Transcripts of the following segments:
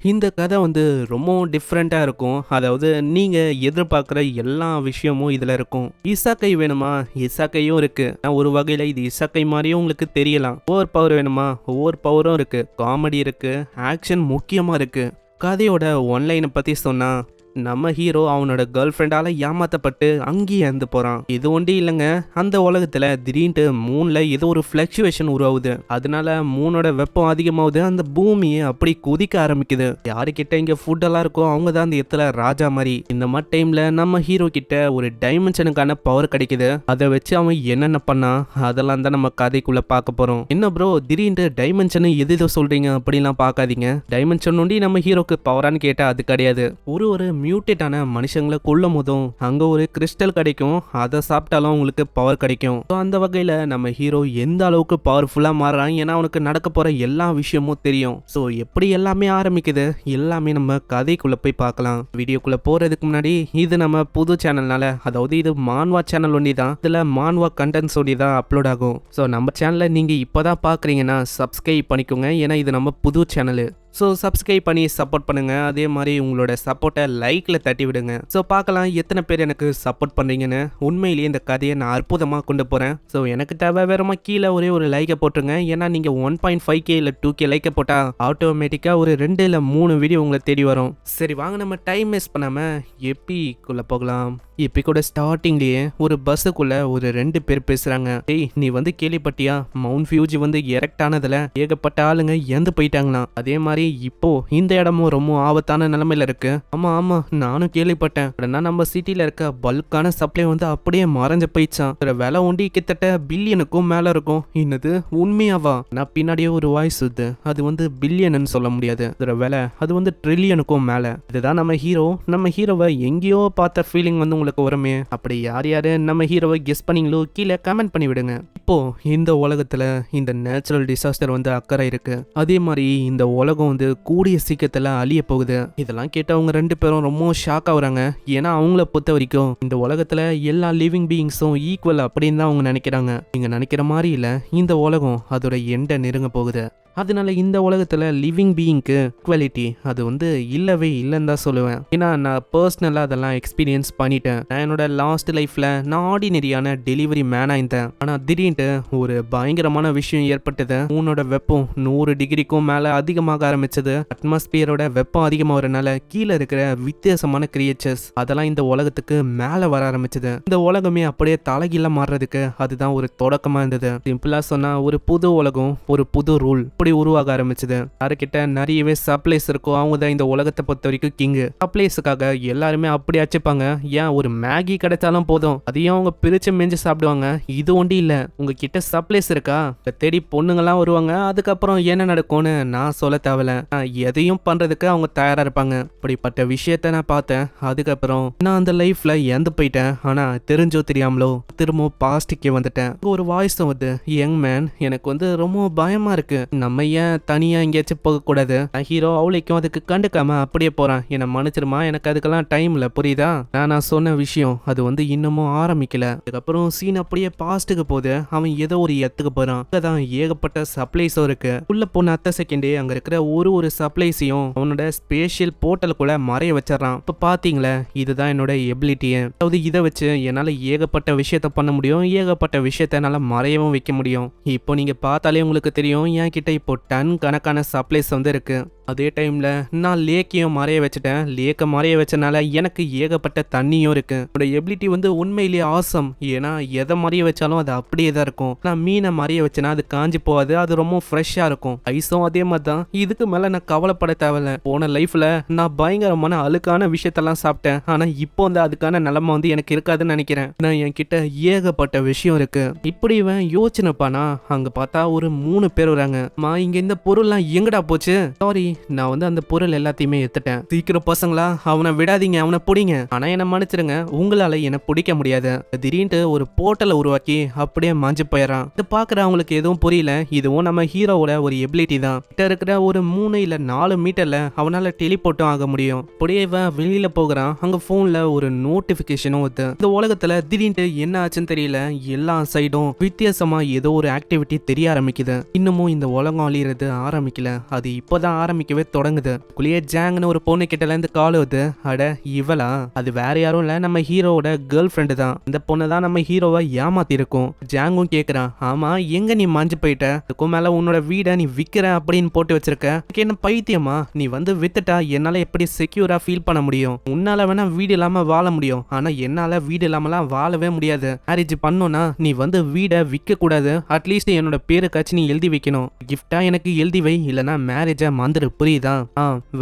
இந்த கதை வந்து ரொம்பவும் டிஃப்ரெண்ட்டாக இருக்கும். அதாவது நீங்கள் எதிர்பார்க்குற எல்லா விஷயமும் இதில் இருக்கும். இசாக்கை வேணுமா? இசாக்கையும் இருக்குது. ஒரு வகையில் இது இசாக்கை மாதிரியும் உங்களுக்கு தெரியலாம். ஓவர் பவர் வேணுமா? ஒவ்வொரு பவரும் இருக்குது. காமெடி இருக்குது, ஆக்ஷன் முக்கியமாக இருக்குது. கதையோட ஒன்லைனை பற்றி சொன்னால், நம்ம ஹீரோ அவனோட கேர்ள் ஃப்ரெண்டால ஏமாத்தப்பட்டு அங்கேயே இறந்து போறான். இது ஒண்டி இல்லைங்க, அந்த உலகத்துல திடீர்னு மூணுல ஏதோ ஒரு ஃபிளக்சுவேஷன் உருவாகுது. அதனால மூணோட வெப்பம் அதிகமாகுது. அந்த பூமியை அப்படி குதிக்க ஆரம்பிக்குது. யாருக்கிட்ட இங்க ஃபுட் எல்லாம் இருக்கோ அவங்க தான் அந்த இடத்துல ராஜா மாதிரி. இந்த மாதிரி டைம்ல நம்ம ஹீரோ கிட்ட ஒரு டைமென்ஷனுக்கான பவர் கிடைக்குது. அதை வச்சு அவன் என்னென்ன பண்ணா அதெல்லாம் தான் நம்ம கதைக்குள்ள பார்க்க போறோம். என்ன ப்ரோ திடீர்னு டைமென்ஷன் எது சொல்றீங்க அப்படிலாம் பார்க்காதீங்க. டைமென்ஷன் ஒண்டி நம்ம ஹீரோக்கு பவரான்னு கேட்டா அது கிடையாது. ஒரு மியூட்டேட்டான மனுஷங்களை கொல்லும் போதும் அங்க ஒரு கிறிஸ்டல் கிடைக்கும். அதை சாப்பிட்டாலும் உங்களுக்கு பவர் கிடைக்கும். அந்த வகையில நம்ம ஹீரோ எந்த அளவுக்கு பவர்ஃபுல்லா மாறுறான், ஏன்னா அவனுக்கு நடக்க போற எல்லா விஷயமும் தெரியும். ஸோ எப்படி எல்லாமே ஆரம்பிக்குது எல்லாமே நம்ம கதைக்குள்ள போய் பார்க்கலாம். வீடியோக்குள்ள போறதுக்கு முன்னாடி இது நம்ம புது சேனல்னால, அதாவது இது மான்வா சேனல் ஒண்டி தான். இதுல மான்வா கண்டென்ட்ஸ் ஒண்டி தான் அப்லோட் ஆகும். ஸோ நம்ம சேனலை நீங்க இப்பதான் பாக்குறீங்கன்னா சப்ஸ்கிரைப் பண்ணிக்கோங்க, ஏன்னா இது நம்ம புது சேனல். ஸோ சப்ஸ்கிரைப் பண்ணி சப்போர்ட் பண்ணுங்கள். அதே மாதிரி உங்களோட சப்போர்ட்டை லைக்கில் தட்டி விடுங்க. ஸோ பார்க்கலாம் எத்தனை பேர் எனக்கு சப்போர்ட் பண்ணுறீங்கன்னு. உண்மையிலேயே இந்த கதையை நான் அற்புதமாக கொண்டு போகிறேன். ஸோ எனக்கு தேவை வேறமா கீழே ஒரு லைக்கை போட்டுருங்க. ஏன்னா நீங்கள் 1.5K இல்லை 2K லைக்கை போட்டால் ஆட்டோமேட்டிக்காக ஒரு 2 இல்லை 3 வீடியோ உங்களை தேடி வரும். சரி வாங்க நம்ம டைம் வேஸ்ட் பண்ணாமல் எப்பிக்குள்ளே போகலாம். இப்போ கூட ஸ்டார்டிங்லேயே ஒரு பஸ்ஸுக்குள்ள ஒரு 2 பேர் பேசுறாங்க. ஏய் நீ வந்து கேள்விப்பட்டியா, மவுண்ட் ஃபியூஜி வந்து எரெக்ட் ஆனதுல ஏகப்பட்ட ஆளுங்க இறந்து போயிட்டாங்களாம். அதே மாதிரி இப்போ இந்த இடமும் ரொம்ப ஆபத்தான நிலைமையில இருக்கு. ஆமா நானும் கேள்விப்பட்டேன். உடனே நம்ம சிட்டில இருக்க பல்கான சப்ளை வந்து அப்படியே மறைஞ்சு போயிடுச்சான். விலை ஒண்டி கிட்டத்தட்ட பில்லியனுக்கும் மேல இருக்கும். இன்னது உண்மையாவா? நான் பின்னாடியே ஒரு வாய்ஸ் வருது. அது வந்து பில்லியன் சொல்ல முடியாது, விலை அது வந்து ட்ரில்லியனுக்கும் மேல. இதுதான் நம்ம ஹீரோவை எங்கேயோ பார்த்த ஃபீலிங் வந்து உங்களுக்கு வருமே. அப்படி யாரு நம்ம ஹீரோவை கெஸ் பண்ணீங்களோ கீழே கமெண்ட் பண்ணி விடுங்க. இப்போ இந்த உலகத்துல இந்த நேச்சுரல் டிசாஸ்டர் வந்து அக்கறை இருக்கு. அதே மாதிரி இந்த உலகம் வந்து கூடிய சீக்கிரத்துல அழிய போகுது. இதெல்லாம் கேட்டு அவங்க 2 பேரும் ரொம்ப ஷாக் ஆகுறாங்க. ஏன்னா அவங்கள பொறுத்த வரைக்கும் இந்த உலகத்துல எல்லா லிவிங் பீயிங்ஸும் ஈக்குவல் அப்படின்னு தான் அவங்க நினைக்கிறாங்க. நீங்க நினைக்கிற மாதிரி இல்ல, இந்த உலகம் அதோட எண்டை நெருங்க போகுது. அதனால இந்த உலகத்துல லிவிங் பீயிங்க்கு ஈக்குவாலிட்டி அது வந்து இல்லவே இல்லைன்னு தான் சொல்லுவேன். ஏன்னா நான் பர்சனலா அதெல்லாம் எக்ஸ்பீரியன்ஸ் பண்ணிட்டேன். நான் என்னோட லாஸ்ட் லைஃப்ல நான் ஆர்டினரியான டெலிவரி மேனா இருந்தேன். ஆனா திடீர்னு ஒரு பயங்கரமான விஷயம் ஏற்பட்டது. மூணோட வெப்பம் 100 டிகிரிக்கும் மேல அதிகமாக ஆரம்பிச்சது. அட்மாஸ்பியரோட வெப்பம் அதிகமாகறதுனால கீழே இருக்கிற வித்தியாசமான கிரியேச்சர்ஸ் அதெல்லாம் இந்த உலகத்துக்கு மேல வர ஆரம்பிச்சது. இந்த உலகமே அப்படியே தலைகீழ மாறுறதுக்கு அதுதான் ஒரு தொடக்கமா இருந்தது. சிம்பிளா சொன்னா ஒரு புது உலகம், ஒரு புது ரூல் உருவாக ஆரம்பிச்சது. யாருக்கிட்ட நிறையவே சப்ளைஸ் இருக்கோ அவங்க தான் இந்த உலகத்தை பொறுத்த வரைக்கும் கிங்கு. சப்ளைஸுக்காக எல்லாருமே அப்படி அச்சுப்பாங்க. ஏன் ஒரு மேகி கிடைச்சாலும் போதும் அதையும் அவங்க பிரிச்சு மெஞ்சு சாப்பிடுவாங்க. இது ஒண்டி இல்ல, உங்ககிட்ட சப்ளைஸ் இருக்கா தேடி பொண்ணுங்கெல்லாம் வருவாங்க. அதுக்கப்புறம் என்ன நடக்கும்னு நான் சொல்ல தேவையில்ல, எதையும் பண்றதுக்கு அவங்க தயாரா இருப்பாங்க. இப்படிப்பட்ட விஷயத்த நான் பார்த்தேன். அதுக்கப்புறம் நான் அந்த லைஃப்ல இறந்து போயிட்டேன். ஆனா தெரிஞ்சோ தெரியாமலோ திரும்ப பாஸ்டிக்கே வந்துட்டேன். ஒரு வாய்ஸ் வந்து, யங் மேன் எனக்கு வந்து ரொம்ப பயமா இருக்கு, நம்ம ஏன் தனியா எங்கேயாச்சும் போகக்கூடாது? ஹீரோ அவளைக்கும் அதுக்கு கண்டுக்காம அப்படியே போறான். என்னை மன்னிச்சிருமா, எனக்கு அதுக்கெல்லாம் டைம் இல்ல, புரியுதா? நான் சொன்ன விஷயம் அது வந்து இன்னமும் ஆரம்பிக்கல. அதுக்கப்புறம் சீன் அப்படியே பாஸ்ட்டுக்கு போகுது. அவன் ஏதோ ஒரு இடத்துக்கு போறான். அங்கதான் ஏகப்பட்ட சப்ளைஸும் இருக்கு. உள்ள போன அத்த செகண்டே அங்க இருக்கிற ஒரு சப்ளைஸையும் அவனோட ஸ்பேஷியல் போர்ட்டலுக்குள்ள மறைய வச்சிடறான். இப்ப பாத்தீங்களா, இதுதான் என்னோட எபிலிட்டியே. அதாவது இதை வச்சு என்னால ஏகப்பட்ட விஷயத்த பண்ண முடியும், ஏகப்பட்ட விஷயத்த என்னால மறையவும் வைக்க முடியும். இப்போ நீங்க பார்த்தாலே உங்களுக்கு தெரியும் என் கிட்ட இப்போ டன் கணக்கான சப்ளைஸ் வந்து இருக்கு. அதே டைம்ல நான் லேக்கையும் மறைய வச்சுட்டேன். லேக்கை மறைய வச்சனால எனக்கு ஏகப்பட்ட தண்ணியும் இருக்கு. என்னோட எபிலிட்டி வந்து உண்மையிலேயே ஆசம். ஏன்னா எதை மறைய வச்சாலும் அது அப்படியே தான் இருக்கும். நான் மீனை மறைய வச்சேன்னா அது காஞ்சி போகாது, அது ரொம்ப ஃப்ரெஷ்ஷா இருக்கும். ஐஸும் அதே மாதிரி தான். இதுக்கு மேல நான் கவலைப்பட தேவையில்ல. போன லைஃப்ல நான் பயங்கரமான அழுக்கான விஷயத்தெல்லாம் சாப்பிட்டேன். ஆனா இப்போ வந்து அதுக்கான நிலைமை வந்து எனக்கு இருக்காதுன்னு நினைக்கிறேன். நான் என்கிட்ட ஏகப்பட்ட விஷயம் இருக்கு. இப்படி இவன் யோசனைப்பானா அங்க பார்த்தா ஒரு 3 பேர் வராங்க. இங்க இந்த பொருள்லாம் எங்கடா போச்சு? சாரி, நான் வந்து அந்த பொருள் எல்லாத்தையுமே எடுத்துட்டேன். சீக்கிரம் பசங்களா அவனை விடாதீங்க, அவனை பிடிங்க. ஆனா என்ன மன்னிச்சிருங்க, உங்களால என்ன பிடிக்க முடியாது. திடீர்னு ஒரு போர்ட்டலை உருவாக்கி அப்படியே மாஞ்சு போயிடறான். இதை பாக்குற அவங்களுக்கு எதுவும் புரியல. இதுவும் நம்ம ஹீரோவோட ஒரு எபிலிட்டி தான். கிட்ட இருக்கிற ஒரு 3 இல்ல 4 மீட்டர்ல அவனால டெலிபோர்ட்டும் ஆக முடியும். அப்படியே இவன் வெளியில போகிறான். அங்க போன்ல ஒரு நோட்டிபிகேஷனும் வருது. இந்த உலகத்துல திடீர்னு என்ன ஆச்சுன்னு தெரியல, எல்லா சைடும் வித்தியாசமா ஏதோ ஒரு ஆக்டிவிட்டி தெரிய ஆரம்பிக்குது. இன்னமும் இந்த உலகம் அழியிறது ஆரம்பிக்கல, அது இப்பதான் ஆரம்பிக்கவே தொடங்குது. குளியே ஜாங்னு ஒரு பொண்ணு கிட்ட இருந்து கால் வருது. அட இவளா? அது வேற யாரும் இல்ல, நம்ம ஹீரோவோட கேர்ள் ஃப்ரெண்டு தான். இந்த பொண்ணு தான் நம்ம ஹீரோவை ஏமாத்தி இருக்கும். ஜாங்கும் கேக்குறான், ஆமா எங்க நீ மாஞ்சு போயிட்ட? இதுக்கும் மேல உன்னோட வீடை நீ விக்கிற அப்படின்னு போட்டு வச்சிருக்க. என்ன பைத்தியமா? நீ வந்து வித்துட்டா என்னால எப்படி செக்யூரா ஃபீல் பண்ண முடியும்? உன்னால வேணா வீடு இல்லாம வாழ முடியும், ஆனா என்னால வீடு இல்லாமலாம் வாழவே முடியாது. மேரேஜ் பண்ணோம்னா நீ வந்து வீடை விற்க கூடாது, அட்லீஸ்ட் என்னோட பேருக்காச்சும் நீ எழுதி வைக்கணும். கிஃப்டா எனக்கு எழுதி வை, இல்லனா மேரேஜ மறந்துடு, புரியுதா?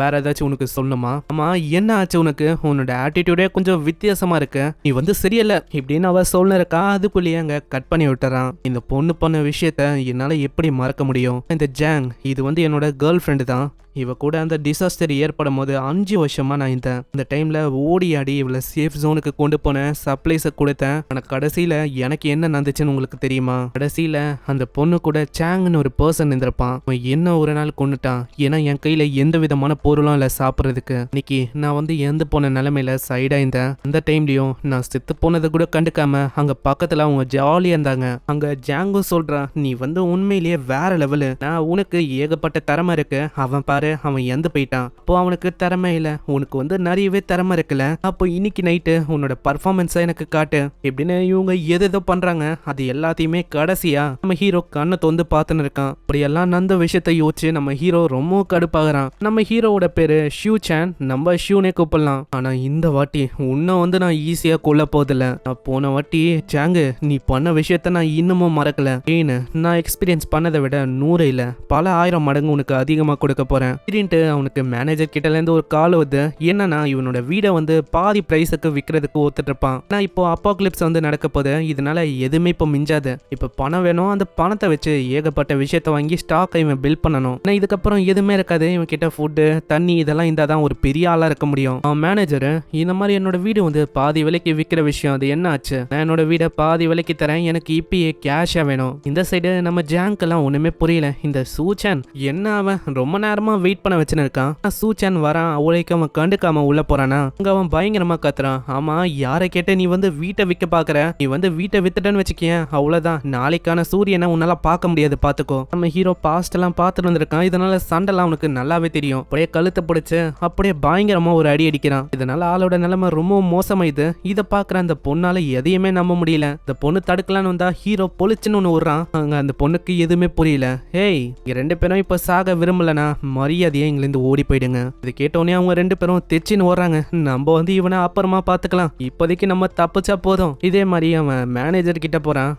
வேற ஏதாச்சும் உனக்கு சொல்லணுமா? ஆமா என்ன ஆச்சு உனக்கு? உன்னோட ஆட்டிடியூடே கொஞ்சம் வித்தியாசமா இருக்கு, நீ வந்து சரியில்லை இப்படின்னு அவ சொல்ல இருக்கா. அதுக்குள்ளேயே அங்க கட் பண்ணி விட்டுறான். இந்த பொண்ணு பண்ண விஷயத்த என்னால எப்படி மறக்க முடியும்? இந்த ஜாங் இது வந்து என்னோட கேர்ள் ஃப்ரெண்டு தான். இவ கூட அந்த டிசாஸ்டர் ஏற்படும் போது 5 வருஷமா நான் இந்த டைம்ல ஓடி ஆடி இவளை சேஃப் ஜோனுக்கு கொண்டு போனேன், சப்ளைஸை கொடுத்தேன். ஆனா கடைசியில எனக்கு என்ன நடந்துச்சுன்னு உங்களுக்கு தெரியுமா? கடைசியில அந்த பொண்ணு கூட சாங்னு ஒரு பர்சன் இருந்திருப்பான். அவன் என்ன ஒரு நாள் கொண்டுட்டான். ஏன்னா என் கையில எந்த விதமான பொருளும் இல்லை சாப்பிட்றதுக்கு. இன்னைக்கு நான் வந்து இறந்து போன நிலைமையில சைடா இருந்தேன். அந்த டைம்லயும் நான் செத்து போனதை கூட கண்டுக்காம அங்க பக்கத்துல அவங்க ஜாலியா இருந்தாங்க. அங்க ஜாங்கும் சொல்றான், நீ வந்து உண்மையிலேயே வேற லெவலு, நான் உனக்கு ஏகப்பட்ட திறமை இருக்கு, அவன் பாரு அவன் இறந்து போயிட்டான். அப்போ அவனுக்கு திறமை இல்ல, உனக்கு வந்து நிறையவே திறமை இருக்குல்ல, அப்போ இன்னைக்கு நைட்டு உன்னோட பர்ஃபார்மன்ஸை எனக்கு காட்டு இப்படின்னு இவங்க எதோ பண்றாங்க. அது எல்லாத்தையுமே கடைசியா நம்ம ஹீரோ கண்ணை தொந்து பார்த்துன்னு இருக்கான். அப்படியெல்லாம் நடந்த விஷயத்தை யோசிச்சு நம்ம ஹீரோ ரொம்ப கடுப்பாகிறான். நம்ம ஹீரோவோட பேரு ஷூ சான், நம்ம ஷூனே கூப்பிடலாம். ஆனா இந்த வாட்டி உன்னை வந்து நான் ஈஸியா கொல்ல போதில்ல. நான் போன வாட்டி சாங்கு நீ பண்ண விஷயத்த நான் இன்னமும் மறக்கல. ஏன்னு நான் எக்ஸ்பீரியன்ஸ் பண்ணதை விட 100 இல்ல பல 1000 மடங்கு உனக்கு அதிகமா கொடுக்க போறேன். திடீர்னு அவனுக்கு மேனேஜர் கிட்ட இருந்து ஒரு கால் வருது. என்னன்னா இவனோட வீடை வந்து பாதி பிரைஸுக்கு விற்கிறதுக்கு ஒத்துட்டு இருப்பான். நான் இப்போ அப்பாக்லிப்ஸ் வந்து நடக்க போகுது, இதனால எதுவுமே இப்போ மிஞ்சாது. இப்போ பணம் வேணும், அந்த பணத்தை வச்சு ஏகப்பட்ட விஷயத்த வாங்கி ஸ்டாக்கை இவன் பில்ட் பண்ணணும். ஆனால் இதுக்கப்புறம் எதுவுமே இருக்காது. இவன் கிட்ட ஃபுட்டு தண்ணி இதெல்லாம் இருந்தால் தான் ஒரு பெரிய ஆளா இருக்க முடியும். அவன் மேனேஜர் இந்த மாதிரி என்னோட வீடு வந்து பாதி விலைக்கு விற்கிற விஷயம், அது என்ன ஆச்சு? நான் என்னோட வீடை பாதி விலைக்கு தரேன், எனக்கு இப்பயே கேஷா வேணும். இந்த சைடு நம்ம ஜாங்க்கெல்லாம் ஒண்ணுமே புரியல. இந்த சூச்சான் என்ன அவன் ரொம்ப நேரமா வெயிட் பண்ண வச்சுன்னு இருக்கான். சூச்சான் வரான், அவளைக்கு அவன் கண்டுக்காம உள்ள போறானா. அங்க அவன் பயங்கரமா கத்துறான், ஆமா யாரை கேட்ட நீ வந்து வீட்டை விற்க பாக்குற? நீ வந்து வீட்டை வித்துட்டன்னு வச்சுக்கேன், அவ்வளவுதான், நாளைக்கான சூரியனை உன்னால பார்க்க முடியாது, பாத்துக்கோ. நம்ம ஹீரோ பாஸ்ட் எல்லாம் பார்த்துட்டு வந்திருக்கான், இதனால சண்டைலாம் அவனுக்கு நல்லாவே தெரியும். அப்படியே கழுத்தை பிடிச்சு அப்படியே பயங்கரமா ஒரு அடி அடிக்கிறான். இதனால ஆளோட நிலைமை ரொம்ப மோசமாயுது. இதை பாக்குற அந்த பொண்ணால எதையுமே நம்ப முடியல. இந்த பொண்ணு தடுக்கலான்னு வந்தா ஹீரோ பொலிச்சுன்னு ஒண்ணு விடுறான். அங்க அந்த பொண்ணுக்கு எதுவுமே புரியல. ஹேய், இங்க 2 பேரும் இப்ப சாக விரும்பலனா மரியாதையே இங்கிலிருந்து ஓடி போயிடுங்க. இது கேட்டோடனே அவங்க 2 பேரும் தெச்சின்னு ஓடுறாங்க. நம்ம வந்து இவனை அப்புறமா பாத்துக்கலாம், இப்போதைக்கு நம்ம தப்பிச்சா போதும். இதே மாதிரி அவன் மேனேஜர் கிட்ட போறான்.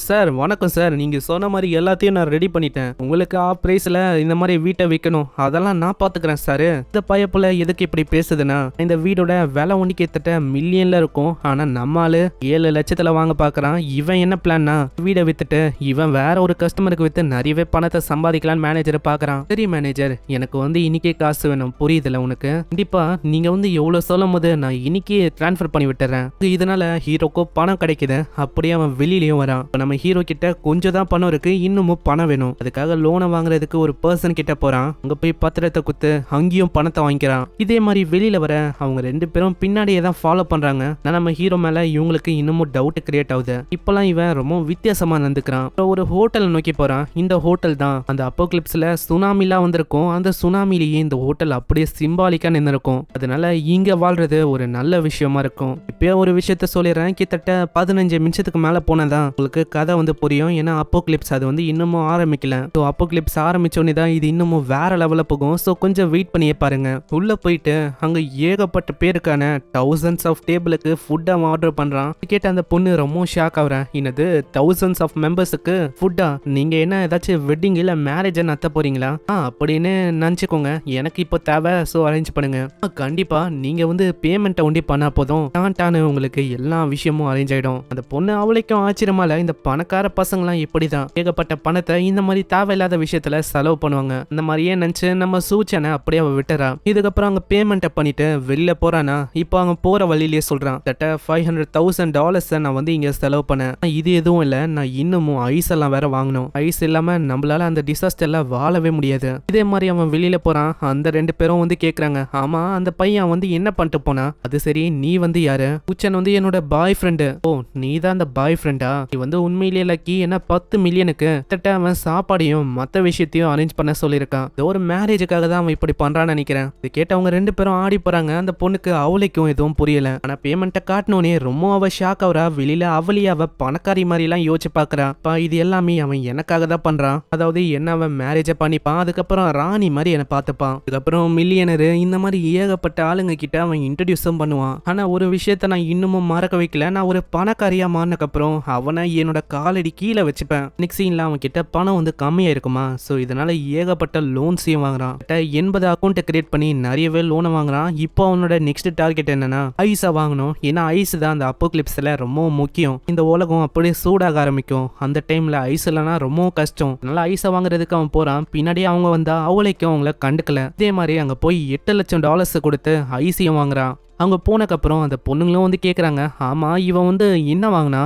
சார் வணக்கம் சார், நீங்க சொன்ன மாதிரி எல்லாத்தையும் நான் ரெடி பண்ணிட்டேன். உங்களுக்கு ஆஃப் பிரைஸ்ல இந்த மாதிரி வீட்டை விற்கணும், அதெல்லாம் நான் பாத்துக்கிறேன் சார். இந்த பயப்புல எதுக்கு இப்படி பேசுதுன்னா, இந்த வீடோட விலை ஒண்ணு கிட்டத்தட்ட மில்லியன்ல இருக்கும். ஆனா நம்மால 7 லட்சத்துல வாங்க பாக்குறான். இவன் என்ன பிளான்னா, வீடை வித்துட்டு இவன் வேற ஒரு கஸ்டமருக்கு வித்து நிறையவே பணத்தை சம்பாதிக்கலான்னு மேனேஜரை பாக்குறான். சரி மேனேஜர், எனக்கு வந்து இன்னைக்கே காசு வேணும், புரியுதுல உனக்கு? கண்டிப்பா நீங்க வந்து எவ்வளவு சொல்லும் போது நான் இன்னைக்கே டிரான்ஸ்ஃபர் பண்ணி விட்டுறேன். இதனால ஹீரோக்கோ பணம் கிடைக்குது. அப்படியே அவன் வெளியிலயும் வரான். நம்ம ஹீரோ கிட்ட கொஞ்சம் தான் பணம் இருக்கு, இன்னமும் பணம் வேணும். அதுக்காக லோனை வாங்குறதுக்கு ஒரு பர்சன் கிட்ட போறான். அங்க போய் பத்திரத்தை குத்து அங்கேயும் பணத்தை வாங்கிக்கிறான். இதே மாதிரி வெளியில வர அவங்க 2 பேரும் பின்னாடியே தான் ஃபாலோ பண்றாங்க. நம்ம ஹீரோ மேல இவங்களுக்கு இன்னமும் டவுட் கிரியேட் ஆகுது. இப்பெல்லாம் இவன் ரொம்ப வித்தியாசமா நடந்துக்கிறான். ஒரு ஹோட்டல் நோக்கி போறான். இந்த ஹோட்டல் தான் அந்த அப்போக்லிப்ஸ்ல சுனாமிலாம் வந்திருக்கும். அந்த சுனாமிலேயே இந்த ஹோட்டல் அப்படியே சிம்பாலிக்கா நின்று இருக்கும். அதனால இங்க வாழ்றது ஒரு நல்ல விஷயமா இருக்கும். இப்பயே ஒரு விஷயத்த சொல்லிடுறேன், கிட்டத்தட்ட 15 நிமிஷத்துக்கு மேல போனதான் உங்களுக்கு கதை வந்து புரியும். ஏன்னா அப்போக்லிப்ஸ் அது வந்து இன்னமும் ஆரம்பிக்கல. ஸோ அப்போக்லிப்ஸ் ஆரம்பிச்சோன்னே தான் இது இன்னமும் வேற லெவல்ல போகும். ஸோ கொஞ்சம் வெயிட் பண்ணியே பாருங்க. உள்ள போயிட்டு அங்க ஏகப்பட்ட பேருக்கான thousands ஆஃப் டேபிளுக்கு ஃபுட் அவன் ஆர்டர் பண்றான். கேட்ட அந்த பொண்ணு ரொம்ப ஷாக் ஆகுறேன். என்னது thousands ஆஃப் மெம்பர்ஸுக்கு ஃபுட்டா? நீங்க என்ன ஏதாச்சும் வெட்டிங் இல்ல மேரேஜ் நடத்த போறீங்களா? அப்படின்னு நினைச்சுக்கோங்க, எனக்கு இப்போ தேவை, ஸோ அரேஞ்ச் பண்ணுங்க. கண்டிப்பா நீங்க வந்து பேமெண்ட்டை ஒண்டி பண்ணா போதும், டான்னு உங்களுக்கு எல்லா விஷயமும் அரேஞ்ச் ஆயிடும். அந்த பொண்ணு அவளைக்கும் ஆச்சரியமா இல்ல, இந்த பணக்கார பசங்களாம் இப்படிதான் ஏகப்பட்ட பணத்தை இந்த மாதிரி தேவையில்லாத விஷயத்துல செலவு பண்ணுவாங்க. இந்த மாதிரியே நினைச்சு நம்ம சூச்சனை அப்படியே அவ விட்டுறா. இதுக்கப்புறம் அவங்க பேமெண்ட்டை பண்ணிட்டு வெளில போறானா. இப்போ அவங்க போற வழியிலேயே சொல்றான், தட்ட $500,000 நான் வந்து இங்க செலவு பண்ணேன். இது எதுவும் இல்ல, நான் இன்னமும் ஐஸ் எல்லாம் வேற வாங்கணும். ஐஸ் இல்லாம நம்மளால அந்த டிசாஸ்டர்ல வாழவே முடியாது. இதே மாதிரி அவன் அவன் வெளியில போறான். அந்த 2 பேரும் வந்து கேக்குறாங்க, ஆமா அந்த பையன் வந்து என்ன பண்ணிட்டு போனா? அது சரி, நீ வந்து யாரு? சூச்சன் வந்து என்னோட பாய் ஃப்ரெண்டு. ஓ, நீ தான் அந்த பாய் ஃப்ரெண்டா? நீ வந்து உண்மையிலேயே லக்கி. என்ன 10 மில்லியனுக்கு கிட்ட அவன் சாப்பாடையும் மத்த விஷயத்தையும் அரேஞ்ச் பண்ண சொல்லியிருக்கான். இது ஒரு மேரேஜுக்காக தான் அவன் இப்படி பண்றான்னு நினைக்கிறேன். இது கேட்டு அவங்க 2 பேரும் ஆடி போறாங்க. அந்த பொண்ணுக்கு அவளைக்கும் எதுவும் புரியல. ஆனா பேமெண்ட்டை காட்டினோனே ரொம்ப அவ ஷாக் ஆகுறா. வெளியில அவளியே அவ பணக்காரி மாதிரி எல்லாம் யோசிச்சு பாக்குறா. இது எல்லாமே அவன் எனக்காக தான் பண்றான். அதாவது என்ன அவன் மேரேஜ பண்ணிப்பான், அதுக்கப்புறம் ராணி மாதிரி என்ன பார்த்துப்பான், அதுக்கப்புறம் மில்லியனரு, இந்த மாதிரி ஏகப்பட்ட ஆளுங்க கிட்ட அவன் இன்ட்ரடியூஸும் பண்ணுவான். ஆனா ஒரு விஷயத்த நான் இன்னமும் மறக்க வைக்கல. நான் ஒரு பணக்காரியா மாறினக்கப்புறம் அவனை என்னோட காலடி கீழே வச்சுப்பேன். நெக்ஸ்ட் சீன்ல அவன் கிட்ட பணம் வந்து கம்மியா இருக்குமா, ஸோ இதனால ஏகப்பட்ட லோன்ஸையும் வாங்குறான். 80 அக்கௌண்ட்டை கிரியேட் பண்ணி நிறையவே லோனை வாங்குறான். இப்போ அவனோட நெக்ஸ்ட் டார்கெட் என்னன்னா ஐஸா வாங்கணும். ஏன்னா ஐஸ் தான் அந்த அப்போக்லிப்ஸ்ல ரொம்ப முக்கியம். இந்த உலகம் அப்படியே சூடாக ஆரம்பிக்கும். அந்த டைம்ல ஐஸ் இல்லைனா ரொம்ப கஷ்டம். அதனால ஐஸை வாங்குறதுக்கு அவன் போறான். பின்னாடியே அவங்க வந்தா அவளைக்கும் அவங்கள கண்டுக்கல. இதே மாதிரி அங்க போய் $8 லட்சம் கொடுத்து ஐஸையும் வாங்குறான். அவங்க போனக்கப்புறம் அந்த பொண்ணுங்களும் வந்து கேட்குறாங்க, ஆமா இவன் வந்து என்ன வாங்கினா?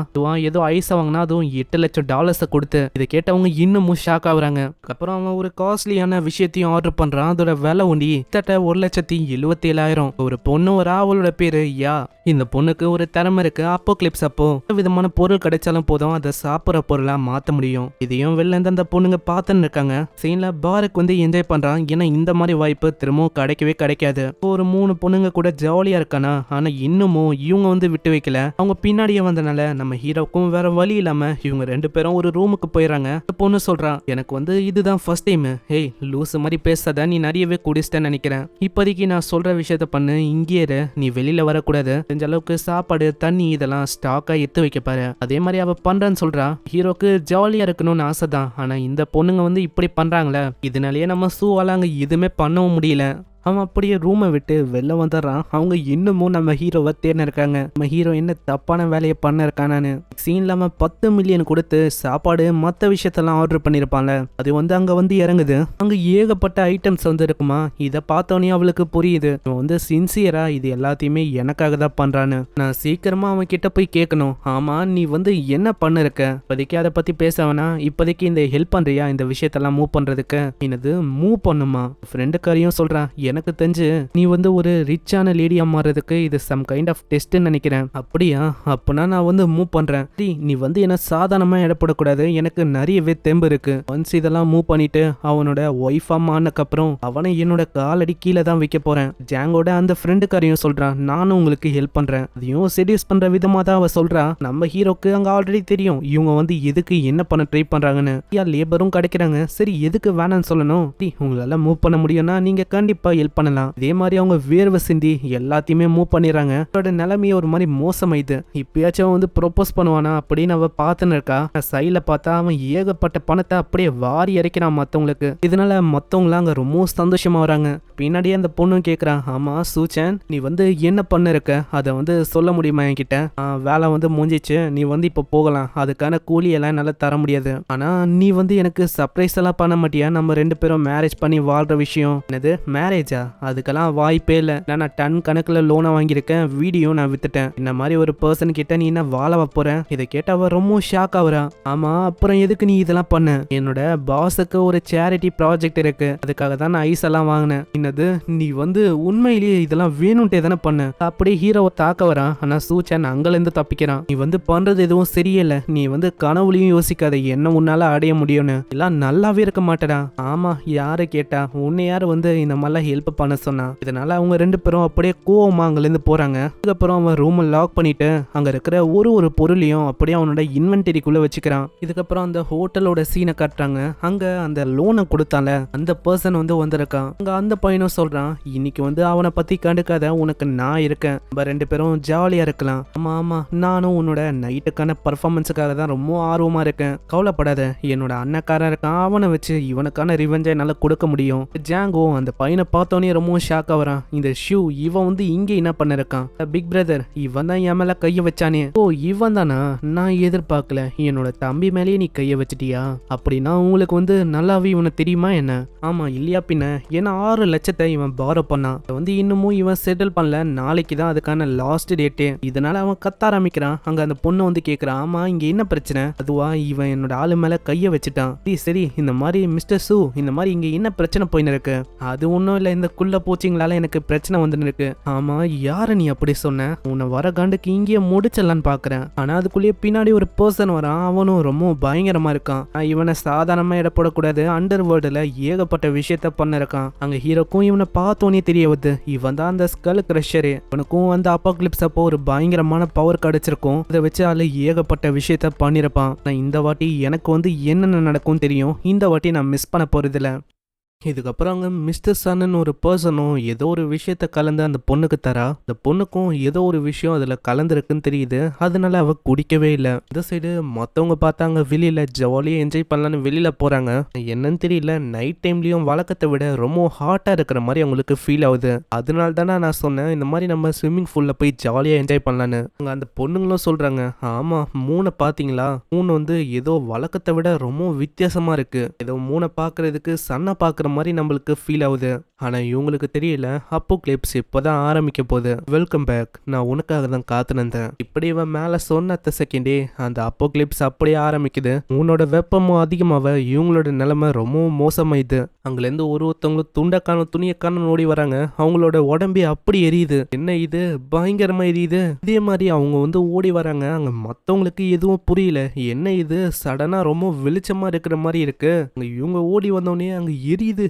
ஏதோ ஐஸை வாங்கினா, அதுவும் $8 லட்சம் கொடுத்து. இதை கேட்டவங்க இன்னமும் ஷாக் ஆகுறாங்க. அப்புறம் அவன் ஒரு காஸ்ட்லியான விஷயத்தையும் ஆர்டர் பண்றான். அதோட விலை ஒண்டி கிட்டத்தட்ட 1,77,000. ஒரு பொண்ணு ஒரு அவளோட பேரு யா. இந்த பொண்ணுக்கு ஒரு திறமை இருக்கு. அப்போக்லிப்ஸ் அப்போ விதமான பொருள் கிடைச்சாலும் போதும் அதை சாப்பிட்ற பொருளா மாத்த முடியும். இதையும் வெளில இருந்து அந்த பொண்ணுங்க பார்த்துன்னு இருக்காங்க. சீன்ல பாருக்கு வந்து என்ஜாய் பண்றான். ஏன்னா இந்த மாதிரி வாய்ப்பு திரும்பவும் கிடைக்கவே கிடைக்காது. ஒரு 3 பொண்ணுங்க கூட ஜாலியா இருக்கானா. ஆனா இன்னமும் இவங்க வந்து விட்டு வைக்கல. அவங்க பின்னாடியே வந்தனால நம்ம ஹீரோக்கும் வேற வழி இல்லாம இவங்க 2 பேரும் ஒரு ரூமுக்கு போயிடறாங்க. பொண்ணு சொல்றான், எனக்கு வந்து இதுதான் ஃபர்ஸ்ட் டைம். ஹேய் லூஸ் மாதிரி பேசாத, நீ நிறையவே குடிச்சிட்டேன்னு நினைக்கிறேன். இப்போதைக்கு நான் சொல்ற விஷயத்த பண்ணு, இங்கே இரு, நீ வெளியில வரக்கூடாது. தெரிஞ்ச அளவுக்கு சாப்பாடு தண்ணி இதெல்லாம் ஸ்டாக்கா எடுத்து வைக்க பாரு. அதே மாதிரி அவ பண்றான்னு சொல்றா. ஹீரோக்கு ஜாலியா இருக்கணும்னு ஆசைதான். ஆனா இந்த பொண்ணுங்க வந்து இப்படி பண்றாங்களே, இதனாலேயே நம்ம சூவால அங்க எதுவுமே பண்ணவும் முடியல. அவன் அப்படியே ரூமை விட்டு வெளில வந்துடுறான். அவங்க இன்னமும் நம்ம ஹீரோவை தேர்ந்து இருக்காங்க. நம்ம ஹீரோ என்ன தப்பான வேலையை பண்ண இருக்கானு. சீன்ல அவன் 10 மில்லியன் கொடுத்து சாப்பாடு மற்ற விஷயத்தெல்லாம் ஆர்டர் பண்ணிருப்பான்ல, அது வந்து அங்க வந்து இறங்குது. அங்க ஏகப்பட்ட ஐட்டம்ஸ் வந்து இருக்குமா. இதை பார்த்தோன்னே அவளுக்கு புரியுது, இவன் வந்து சின்சியரா இது எல்லாத்தையுமே எனக்காக தான் பண்றான்னு. நான் சீக்கிரமா அவன் கிட்ட போய் கேட்கணும், ஆமா நீ வந்து என்ன பண்ண இருக்க, இப்போதைக்கு அதை பத்தி பேச வேணா, இப்போதைக்கு இந்த ஹெல்ப் பண்றியா இந்த விஷயத்தெல்லாம் மூவ் பண்றதுக்கு? என்னது மூவ் பண்ணுமா? ஃப்ரெண்டுக்காரையும் சொல்றான், எனக்கு தெரிஞ்சு நீ வந்து ஒரு ரிச்சான லேடியா மாறதுக்கு இது சம் கைண்ட் ஆஃப் டெஸ்ட்னு நினைக்கிறேன். அப்படியா? அப்பனா நான் வந்து மூவ் பண்றேன். நீ வந்து என்ன சாதாரணமா இடப்படக்கூடாது, எனக்கு நிறையவே தெம்பு இருக்கு. ஒன்ஸ் இதெல்லாம் மூவ் பண்ணிட்டு அவனோட ஒய்ஃபா மானக்கப்புறம் அவனை என்னோட காலடி கீழே தான் வைக்க போறேன். ஜாங்கோட அந்த ஃப்ரெண்டுக்காரையும் சொல்றான், நானும் உங்களுக்கு ஹெல்ப் பண்றேன். அதையும் செடியூஸ் பண்ற விதமா தான் அவ சொல்றா. நம்ம ஹீரோக்கு அங்க ஆல்ரெடி தெரியும் இவங்க வந்து எதுக்கு என்ன பண்ண ட்ரை பண்றாங்கன்னு. லேபரும் கிடைக்கிறாங்க. சரி எதுக்கு வேணான்னு சொல்லணும். உங்களால மூவ் பண்ண முடியும்னா நீங்க கண்டிப்பா ஹெல்ப் பண்ணலாம். இதே மாதிரி அவங்க வேர்வை சிந்தி எல்லாத்தையுமே மூவ் பண்ணிடுறாங்க. அவரோட நிலைமையை ஒரு மாதிரி மோசமாயிது. இப்பயாச்சும் வந்து ப்ரொபோஸ் பண்ணுவானா அப்படின்னு அவ பார்த்துன்னு இருக்கா. சைட்ல பார்த்தா அவன் ஏகப்பட்ட பணத்தை அப்படியே வாரி இறைக்கிறான் மத்தவங்களுக்கு. இதனால மத்தவங்களாம் அங்க ரொம்ப சந்தோஷமா வராங்க. பின்னாடியே அந்த பொண்ணு கேட்கறான், ஆமா சூச்சன் நீ வந்து என்ன பண்ண இருக்க, அதை வந்து சொல்ல முடியுமா என்கிட்ட? வேலை வந்து முடிஞ்சிச்சு, நீ வந்து இப்போ போகலாம். அதுக்கான கூலி எல்லாம் என்னால தர முடியாது. ஆனா நீ வந்து எனக்கு சர்ப்ரைஸ் எல்லாம் பண்ண மாட்டியா? நம்ம 2 பேரும் மேரேஜ் பண்ணி வாழ்ற விஷயம். என்னது மேரேஜா? அதுக்கெல்லாம் வாய்ப்பே இல்லை. நான் டன் கணக்குல லோனை வாங்கியிருக்கேன், வீடியோ நான் வித்துட்டேன். இந்த மாதிரி ஒரு பர்சன் கிட்ட நீ என்ன வாழ போறேன்? இதை கேட்ட அவ ரொம்ப ஷாக் ஆகுறா. ஆமா அப்புறம் எதுக்கு நீ இதெல்லாம் பண்ண? என்னோட பாஸுக்கு ஒரு சேரிட்டி ப்ராஜெக்ட் இருக்கு, அதுக்காக தான் நான் ஐஸ் எல்லாம் வாங்கினேன். என்னது நீ வந்து உண்மையிலேயே இதெல்லாம் வேணும்ட்டே தானே பண்ண? அப்படியே ஹீரோவை தாக்க வரான். ஆனா சூச்சன் அங்கல இருந்து தப்பிக்கிறான். நீ வந்து பண்றது எதுவும் சரியில்லை, நீ வந்து கனவுலையும் யோசிக்காத என்ன உன்னால அடைய முடியும்னு. எல்லாம் நல்லாவே இருக்க மாட்டடா. ஆமா யாரு கேட்டா, உன்னை யாரு வந்து இந்த மாதிரிலாம் ஹெல்ப் பண்ண சொன்னா? இதனால அவங்க 2 பேரும் அப்படியே கோவமா அங்க இருந்து போறாங்க. அதுக்கப்புறம் அவன் ரூமை லாக் பண்ணிட்டு அங்க இருக்கிற ஒரு பொருளையும் அப்படியே அவனோட இன்வென்டரிக்குள்ள வச்சுக்கிறான். இதுக்கப்புறம் அந்த ஹோட்டலோட சீனை காட்டுறாங்க. அங்க அந்த லோனை கொடுத்தால அந்த பர்சன் வந்து வந்திருக்கான். அங்க அந்த பையனும் சொல்றான், இன்னைக்கு வந்து அவனை பத்தி கண்டுக்காத, உனக்கு நான் இருக்கேன், நம்ம 2 பேரும் ஜாலியா இருக்கலாம். ஆமா ஆமா நானும் உன்னோட நைட்டுக்கான பர்ஃபார்மன்ஸுக்காக தான் ரொம்ப ஆர்வமா இருக்கேன், கவலைப்படாத, என்னோட அண்ணக்காரன் இருக்கான், அவனை வச்சு இவனுக்கான ரிவெஞ்சை என்னால கொடுக்க முடியும். ஜாங்கோ அந்த பையனை பார்த்து பார்த்தோன்னே ரொம்பவும் ஷாக் ஆகுறான். இந்த ஷூ இவன் வந்து இங்க என்ன பண்ணிருக்கான்? பிக் பிரதர் இவன் தான் என் மேல கைய வச்சானே. ஓ இவன் தானா? நான் எதிர்பார்க்கல. என்னோட தம்பி மேலேயே நீ கைய வச்சிட்டியா? அப்படின்னா உங்களுக்கு வந்து நல்லாவே இவனை தெரியுமா என்ன? ஆமா இல்லையா பின்ன. ஏன்னா 6 லட்சத்தை இவன் பாரோ பண்ணான். அதை வந்து இன்னமும் இவன் செட்டில் பண்ணல. நாளைக்கு தான் அதுக்கான லாஸ்ட் டேட்டு. இதனால அவன் கத்த ஆரம்பிக்கிறான். அங்க அந்த பொண்ணு வந்து கேக்குறான், ஆமா இங்க என்ன பிரச்சனை? அதுவா இவன் என்னோட ஆளு மேல கைய வச்சுட்டான். சரி இந்த மாதிரி மிஸ்டர் சூ இந்த மாதிரி இங்க என்ன பிரச்சனை போயின்னு இருக்கு? அது ஒன்றும் இல்லை, இந்த குள்ள பூச்சிங்களால எனக்கு பிரச்சனை வந்துன்னு இருக்கு. ஆமா யாரு நீ அப்படி சொன்ன? உன்னை வர காண்டுக்கு இங்கேயே முடிச்சிடலான்னு பாக்குறேன். ஆனா அதுக்குள்ளேயே பின்னாடி ஒரு பர்சன் வரான். அவனும் ரொம்ப பயங்கரமா இருக்கான். இவனை சாதாரணமா இடப்படக்கூடாது. அண்டர் வேர்ல்டுல ஏகப்பட்ட விஷயத்த பண்ண இருக்கான். அங்க ஹீரோக்கும் இவனை பார்த்தோன்னே தெரிய வருது இவன் தான் அந்த ஸ்கல் கிரஷரு. இவனுக்கும் அந்த அப்பாக்லிப்ஸ் அப்போ ஒரு பயங்கரமான பவர் கிடைச்சிருக்கும். அதை வச்சு அதுல ஏகப்பட்ட விஷயத்த பண்ணிருப்பான். நான் இந்த வாட்டி எனக்கு வந்து என்னென்ன நடக்கும் தெரியும். இந்த வாட்டி நான் மிஸ் பண்ண போறதில்ல. இதுக்கப்புறம் அங்கே மிஸ்டர் சன்னு ஒரு பர்சனும் ஏதோ ஒரு விஷயத்த கலந்து அந்த பொண்ணுக்கு தரா. அந்த பொண்ணுக்கும் ஏதோ ஒரு விஷயம் அதில் கலந்துருக்குன்னு தெரியுது. அதனால அவ குடிக்கவே இல்லை. இந்த சைடு மற்றவங்க பார்த்தாங்க வெளியில் ஜாலியாக என்ஜாய் பண்ணலான்னு வெளியில் போகிறாங்க. என்னன்னு தெரியல, நைட் டைம்லேயும் வழக்கத்தை விட ரொம்ப ஹாட்டாக இருக்கிற மாதிரி அவங்களுக்கு ஃபீல் ஆகுது. அதனால தானே நான் சொன்னேன் இந்த மாதிரி நம்ம ஸ்விம்மிங் பூலில் போய் ஜாலியாக என்ஜாய் பண்ணலான்னு. அங்கே அந்த பொண்ணுங்களும் சொல்கிறாங்க, ஆமாம் மூணை பார்த்தீங்களா? மூணு வந்து ஏதோ வழக்கத்தை விட ரொம்ப வித்தியாசமாக இருக்குது. ஏதோ மூணை பார்க்குறதுக்கு சன்னை பார்க்குற மாதிரி நம்மளுக்கு ஃபீல் ஆகுது. ஆனா இவங்களுக்கு தெரியல அப்போக்லிப்ஸ் இப்பதான் ஆரம்பிக்க போகுது. வெல்கம் பேக், நான் உனக்காக தான் காத்துனேன். இப்படி இவன் மேல சொன்ன செகண்டே அந்த அப்போக்லிப்ஸ் அப்படியே ஆரம்பிக்குது. உன்னோட வெப்பமும் அதிகமாக இவங்களோட நிலைமை ரொம்பவும் மோசமாயிது. அங்கிருந்து ஒருத்தவங்களும் துண்டக்கான துணியக்கான ஓடி வராங்க. அவங்களோட உடம்பே அப்படி எரியுது. என்ன இது பயங்கரமா எரியுது. இதே மாதிரி அவங்க வந்து ஓடி வராங்க. அங்க மத்தவங்களுக்கு எதுவும் புரியல. என்ன இது சடனா ரொம்ப வெளிச்சமா இருக்கிற மாதிரி இருக்கு. இவங்க ஓடி வந்தோடனே அங்க எரியுது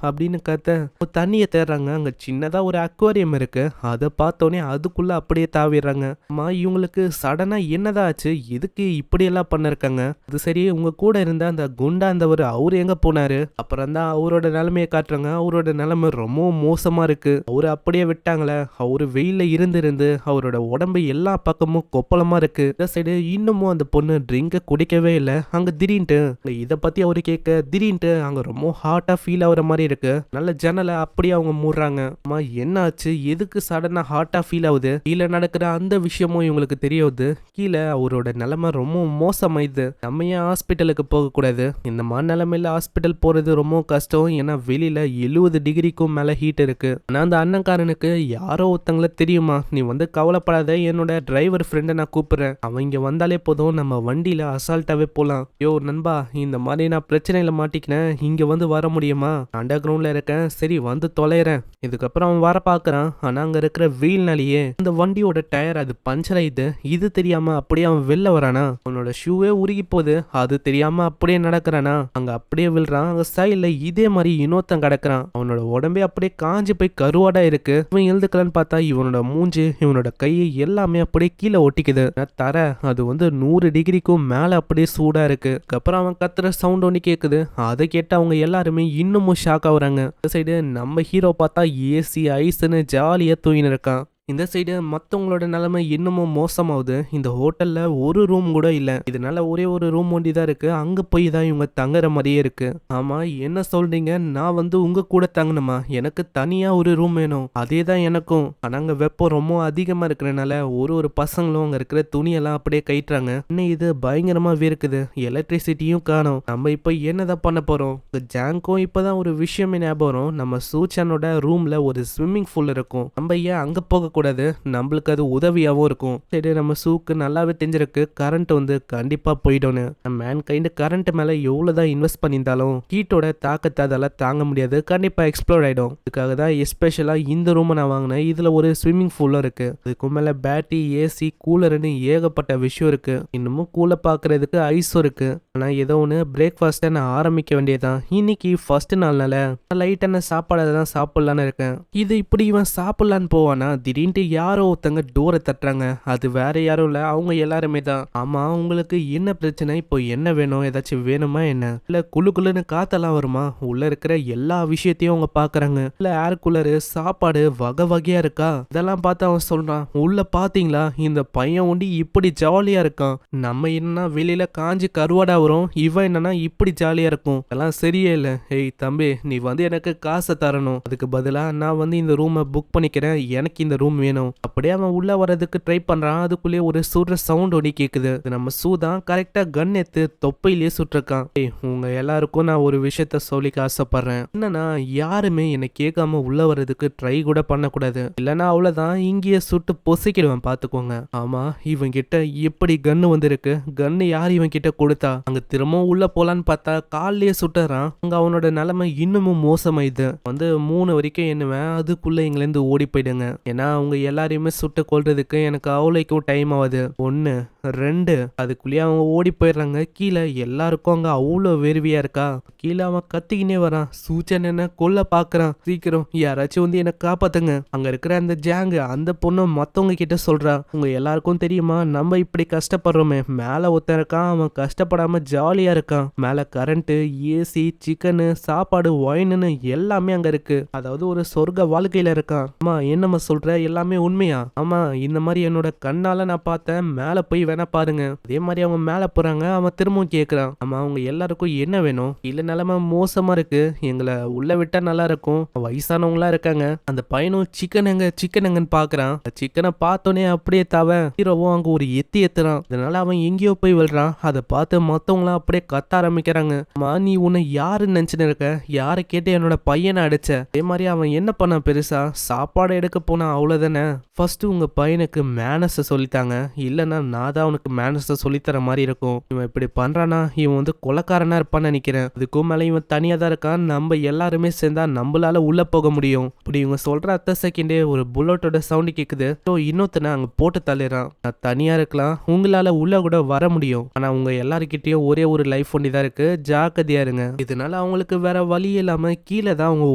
அப்படின்னு கத்த தண்ணியை தேடுறாங்க. அங்க சின்னதா ஒரு அக்வாரியம் இருக்கு. அதை பார்த்தோன்னே அதுக்குள்ள அப்படியே தாவிடுறாங்க. அம்மா இவங்களுக்கு சடனா என்னதான் ஆச்சு? எதுக்கு இப்படி எல்லாம் பண்ணிருக்காங்க? அது சரி, உங்க கூட இருந்த அந்த குண்டா இருந்தவர் அவரு எங்க போனாரு? அப்புறம் தான் அவரோட நிலைமையை காட்டுறாங்க. அவரோட நிலைமை ரொம்ப மோசமா இருக்கு. அவரு அப்படியே விட்டாங்களே. அவரு வெயில இருந்து அவரோட உடம்பு எல்லா பக்கமும் கொப்பளமா இருக்கு. இந்த சைடு இன்னமும் அந்த பொண்ணு ட்ரிங்க குடிக்கவே இல்லை. அங்க திடீர்னு இதை பத்தி அவரு கேட்க திடீர்னு அங்க ரொம்ப ஹாட்டா ஃபீல் ஆகுற மாதிரி இருக்கு. நல்ல ஜன்னலை அப்படியே அவங்க மூடுறாங்க. அம்மா என்ன ஆச்சு? எதுக்கு சடனா ஹாட்டா ஃபீல் ஆகுது? கீழே நடக்கிற அந்த விஷயமும் இவங்களுக்கு தெரியுது. கீழே அவரோட நிலைமை ரொம்ப மோசமாயிது. நம்ம ஏன் ஹாஸ்பிட்டலுக்கு போக கூடாது? இந்த மாதிரி நிலைமையில ஹாஸ்பிட்டல் போறது ரொம்ப கஷ்டம். ஏன்னா வெளியில 70 டிகிரிக்கும் மேல ஹீட் இருக்கு. ஆனா அந்த அண்ணன்காரனுக்கு யாரோ ஒருத்தங்கள தெரியுமா? நீ வந்து கவலைப்படாத, என்னோட டிரைவர் ஃப்ரெண்டை நான் கூப்பிடுறேன். அவன் இங்க வந்தாலே போதும், நம்ம வண்டியில அசால்ட்டாவே போலாம். யோ நண்பா, இந்த மாதிரி நான் பிரச்சனையில மாட்டிக்கினேன், இங்க வந்து வர முடியுமா? அண்டர் கிரவுண்ட்ல இருக்கேன், சரி வந்து தொலைறேன். இதுக்கப்புறம் அவன் வர பாக்குறான். ஆனா அங்க இருக்கிற வெயில்னாலேயே அந்த வண்டியோட டயர் அது பஞ்சர் ஆயிடுது. இது தெரியாம அப்படியே அவன் வெளில வரானா. அவனோட ஷூவே உருகி போகுது. அது தெரியாம அப்படியே நடக்கிறானா. அங்க அப்படியே விழுறான். அங்க சைட்ல இதே மாதிரி இன்னொருத்தன் கிடக்குறான். அவனோட உடம்பே அப்படியே காஞ்சி போய் கருவாடா இருக்கு. இவன் எழுதுக்கலான்னு பார்த்தா இவனோட மூஞ்சி இவனோட கை எல்லாமே அப்படியே கீழே ஒட்டிக்குது. தர அது வந்து 100 டிகிரிக்கும் மேல அப்படியே சூடா இருக்கு. அப்புறம் அவன் கத்துற சவுண்ட் ஒன்று கேக்குது. அதை கேட்டு அவங்க எல்லாருமே இன்னமும் ஷாக் ஆகுறாங்க. இந்த சைடு நம்ம ஹீரோ பார்த்தா ஏசி ஐஸ்ன்னு ஜாலியா தூங்கின்னு இருக்கான். இந்த சைடு மற்றவங்களோட நிலைமை இன்னமும் மோசமாகுது. இந்த ஹோட்டல்ல ஒரு ரூம் கூட இல்லை. இதனால ஒரே ஒரு ரூம் ஒண்டி தான் இருக்கு. அங்க போய் தான் இவங்க தங்குற மாதிரியே இருக்கு. ஆமா என்ன சொல்றீங்க? நான் வந்து உங்க கூட தங்கணுமா? எனக்கு தனியா ஒரு ரூம் வேணும். அதே தான் எனக்கும். ஆனா அங்க வெப்பம் ரொம்ப அதிகமா இருக்கிறனால ஒரு பசங்களும் அங்க இருக்கிற துணியெல்லாம் அப்படியே கைட்டுறாங்க. இன்னும் இது பயங்கரமா வேர்க்குது. எலக்ட்ரிசிட்டியும் காணும். நம்ம இப்ப என்னதான் பண்ண போறோம்? ஜாங்கும் இப்பதான் ஒரு விஷயமே ஞாபகம் வரும். நம்ம சூச்சனோட ரூம்ல ஒரு ஸ்விம்மிங் பூல் இருக்கும். நம்ம ஏன் அங்க போக கூடாது? நம்மளுக்கு அது உதவியாகவும் இருக்கும். சரி நம்ம சூக்கு நல்லாவே தெரிஞ்சிருக்கு கரண்ட் வந்து கண்டிப்பா போயிடும்னு. மேன் கைண்ட் கரண்ட் மேல எவ்வளவுதான் இன்வெஸ்ட் பண்ணியிருந்தாலும் ஹீட்டோட தாக்கத்தை அதெல்லாம் தாங்க முடியாது. கண்டிப்பா எக்ஸ்ப்ளோர் ஆயிடும். இதுக்காக தான் எஸ்பெஷலா இந்த ரூமை நான் வாங்கினேன். இதுல ஒரு ஸ்விம்மிங் பூலும் இருக்கு. அதுக்கு மேல பேட்டரி, ஏசி, கூலர்னு ஏகப்பட்ட விஷயம் இருக்கு. இன்னமும் கூல பாக்குறதுக்கு ஐஸும் இருக்கு. ஆனா ஏதோ ஒன்று பிரேக்ஃபாஸ்ட்டை நான் ஆரம்பிக்க வேண்டியதான். இன்னைக்கு ஃபர்ஸ்ட் நாள்னால லைட்டான சாப்பாடு தான் சாப்பிடலான்னு இருக்கேன். இது இப்படி இவன் சாப்பிடலான்னு போவானா திடீர்னு அப்படின்ட்டு யாரோ ஒருத்தங்க டோரை தட்டுறாங்க. அது வேற யாரும் இல்ல, அவங்க எல்லாருமே தான். ஆமா, உங்களுக்கு என்ன பிரச்சனை? இப்போ என்ன வேணும்? ஏதாச்சும் வேணுமா என்ன? இல்ல குளு குளுன்னு காத்தெல்லாம் வருமா? உள்ள இருக்கிற எல்லா விஷயத்தையும் அவங்க பாக்குறாங்க. இல்ல ஏர் கூலரு, சாப்பாடு வகை வகையா இருக்கா? இதெல்லாம் பார்த்து அவன் சொல்றான், உள்ள பாத்தீங்களா இந்த பையன் ஒண்டி இப்படி ஜாலியா இருக்கான். நம்ம என்னன்னா வெளியில காஞ்சி கருவாடா வரும், இவன் என்னன்னா இப்படி ஜாலியா இருக்கும். அதெல்லாம் சரியே இல்ல. ஏய் தம்பி, நீ வந்து எனக்கு காசை தரணும், அதுக்கு பதிலா நான் வந்து இந்த ரூமை புக் பண்ணிக்கிறேன், எனக்கு இந்த ரூம் வேணும். அப்படியே அவன் உள்ள வர்றதுக்கு ட்ரை பண்றான். அதுக்குள்ளேயே ஒரு சுடுற சவுண்ட் ஒடி கேக்குது. நம்ம சூதான் கரெக்டா கன் எடுத்து தொப்பையிலேயே சுட்டிருக்கான். ஏய், உங்க எல்லாருக்கும் நான் ஒரு விஷயத்த சொல்லிக்க ஆசைப்படுறேன். என்னன்னா, யாருமே என்னை கேட்காம உள்ள வர்றதுக்கு ட்ரை கூட பண்ணக்கூடாது, இல்லைன்னா அவ்வளவுதான், இங்கேயே சுட்டு பொசிக்கிடுவேன் பாத்துக்கோங்க. ஆமா, இவன் கிட்ட எப்படி கன்னு வந்திருக்கு? கன்னு யார் இவன் கிட்ட கொடுத்தா? அங்க திரும்பவும் உள்ள போலான்னு பார்த்தா கால்லயே சுட்டுறான். அங்க அவனோட நிலைமை இன்னமும் மோசமாயிது. வந்து 3 வரைக்கும் எண்ணுவேன், அதுக்குள்ள எங்கிலேருந்து ஓடி போயிடுங்க. ஏன்னா அவங்க எல்லாரையுமே சுட்டு கொள்றதுக்கு எனக்கு அவ்வளோக்கும் டைம் ஆகுது. 1 2 அதுக்குள்ளேயே அவங்க ஓடி போயிடுறாங்க. கீழே எல்லாருக்கும் அங்க அவ்வளோ வேர்வியா இருக்கா. கீழே அவன் கத்திக்கினே வரான். சூச்சன் என்ன கொல்ல பாக்குறான். சீக்கிரம் யாராச்சும் வந்து என்ன காப்பாத்துங்க. அங்க இருக்கிற அந்த ஜாங்கு அந்த பொண்ணு மத்தவங்க கிட்ட சொல்றா, உங்க எல்லாருக்கும் தெரியுமா நம்ம இப்படி கஷ்டப்படுறோமே, மேல ஒருத்தன் இருக்கான், அவன் கஷ்டப்படாம ஜாலியா இருக்கான். மேல கரண்ட், ஏசி, சிக்கனு, சாப்பாடு, ஒயின்னு எல்லாமே அங்க இருக்கு. அதாவது ஒரு சொர்க்க வாழ்க்கையில இருக்கான். ஆமா, என்னம்மா சொல்ற? எல்லாமே உண்மையா? ஆமா, இந்த மாதிரி என்னோட கண்ணால நான் பார்த்தேன், மேல போய் வேணா பாருங்க. அதே மாதிரி அவங்க மேல போறாங்க. அவன் திரும்பவும் கேக்குறான், ஆமா அவங்க எல்லாருக்கும் என்ன வேணும்? இல்ல நிலைமை மோசமா இருக்கு, எங்களை உள்ள விட்டா நல்லா இருக்கும், வயசானவங்களா இருக்காங்க. அந்த பையனும் சிக்கன் எங்கன்னு பாக்குறான். சிக்கனை பார்த்தோன்னே அப்படியே தவன் ஹீரோவும் அங்க ஒரு எத்துறான். அதனால அவன் எங்கேயோ போய் விழுறான். அதை பார்த்து மத்தவங்களாம் அப்படியே கத்த ஆரம்பிக்கிறாங்க. அம்மா, நீ உன்னை யாருன்னு நினைச்சுன்னு இருக்க? யாரை கேட்டு என்னோட பையனை அடிச்ச? அதே மாதிரி அவன் என்ன பண்ண பெருசா? சாப்பாடு எடுக்க போனா அவ்வளவுதானே. ஃபர்ஸ்ட் உங்க பையனுக்கு மேனஸ சொல்லித்தாங்க, இல்லைன்னா நான் தான் அவனுக்கு மேனஸ சொல்லித்தர மாதிரி இருக்கும். இவன் இப்படி பண்றானா, இவன் வந்து கொலைக்காரனா இருப்பான்னு நினைக்கிறேன். அதுக்கும் மேல இவன் தனியா தான் இருக்கான். நம்ம எல்லாருமே சேர்ந்தா நம்மளால உள்ள போக முடியும். இப்படி இவங்க சொல்ற அத்த செகண்டே ஒரு புல்லட்டோட சவுண்ட் கேக்குது. இன்னொருத்தனை அங்க போட்டு தள்ளிறான். நான் தனியா இருக்கலாம், உங்களால உள்ள கூட வர முடியும், ஆனா உங்க எல்லாருக்கிட்டையும் ஒரே ஒரு லைஃப் ஒண்டி தான் இருக்கு, ஜாக்கிரதையா இருங்க. இதனால அவங்களுக்கு வேற வழி இல்லாம கீழே தான் அவங்க